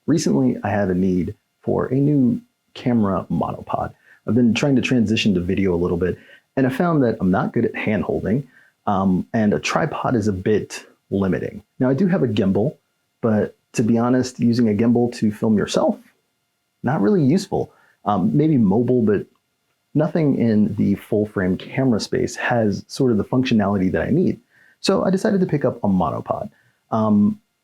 Recently, I had a need for a new camera monopod. I've been trying to transition to video a little bit, and I found that I'm not good at hand holding, and a tripod is a bit limiting. Now, I do have a gimbal, but to be honest, using a gimbal to film yourself, not really useful. Maybe mobile, but nothing in the full-frame camera space has sort of the functionality that I need. So I decided to pick up a monopod.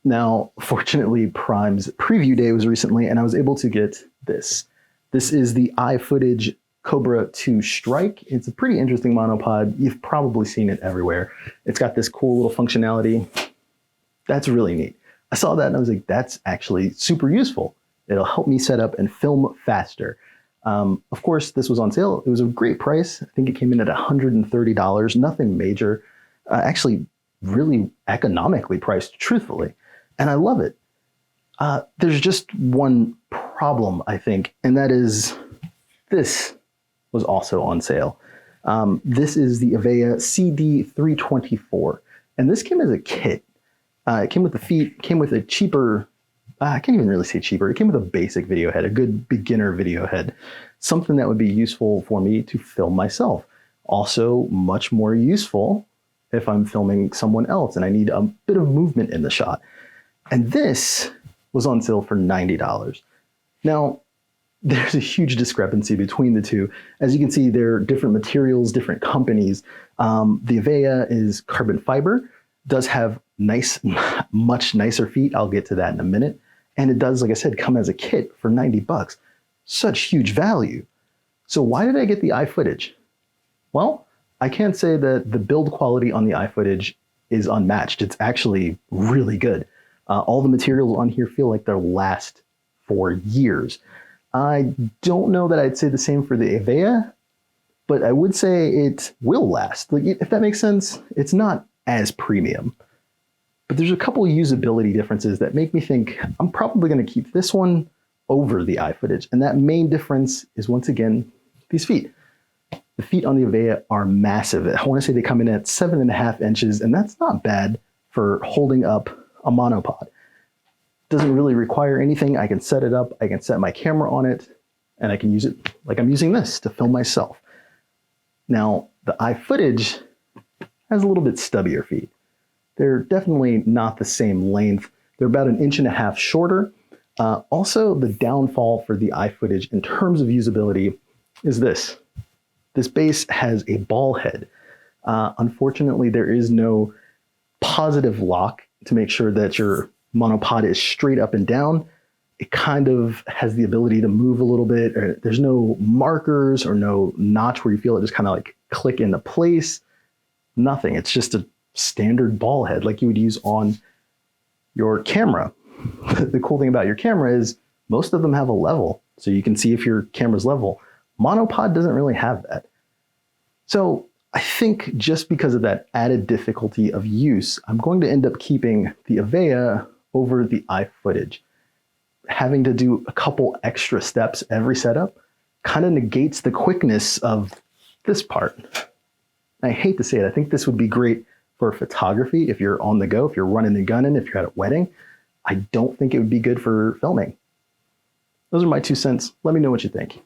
Now, fortunately, Prime's preview day was recently, and I was able to get this. This is the iFootage Cobra 2 Strike. It's a pretty interesting monopod. You've probably seen it everywhere. It's got this cool little functionality. That's really neat. I saw that and I was like, that's actually super useful. It'll help me set up and film faster. Of course, this was on sale. It was a great price. I think it came in at $130, nothing major. Actually, really economically priced, truthfully. And I love it. There's just one problem, I think, and that is this was also on sale. This is the Avella CD324, and this came as a kit. It came with the feet, came with a cheaper, I can't even really say cheaper, it came with a basic video head, a good beginner video head, something that would be useful for me to film myself. Also much more useful if I'm filming someone else and I need a bit of movement in the shot. And this was on sale for $90. Now, there's a huge discrepancy between the two. As you can see, they're different materials, different companies. The Avella is carbon fiber, does have nice, much nicer feet. I'll get to that in a minute. And it does, like I said, come as a kit for 90 bucks. Such huge value. So why did I get the iFootage? Well, I can't say that the build quality on the iFootage is unmatched. It's actually really good. All the materials on here feel like they'll last for years. I don't know that I'd say the same for the Avella, but I would say it will last. Like, if that makes sense, it's not as premium. But there's a couple of usability differences that make me think I'm probably going to keep this one over the iFootage. And that main difference is, once again, these feet. The feet on the Avella are massive. I want to say they come in at 7.5 inches, and that's not bad for holding up a monopod. Doesn't really require anything. I can set it up, I can set my camera on it, and I can use it like I'm using this to film myself. Now, the iFootage has a little bit stubbier feet. They're definitely not the same length. They're about 1.5 inches shorter. Also, the downfall for the iFootage in terms of usability is this. This base has a ball head. Unfortunately, there is no positive lock to make sure that your monopod is straight up and down. It kind of has the ability to move a little bit. Or there's no markers or no notch where you feel it just kind of like click into place. Nothing. It's just a standard ball head like you would use on your camera. The cool thing about your camera is most of them have a level, so you can see if your camera's level. Monopod doesn't really have that. So I think just because of that added difficulty of use, I'm going to end up keeping the Avella over the iFootage. Having to do a couple extra steps every setup kind of negates the quickness of this part. I hate to say it, I think this would be great for photography if you're on the go, if you're running and gunning, if you're at a wedding. I don't think it would be good for filming. Those are my 2 cents. Let me know what you think.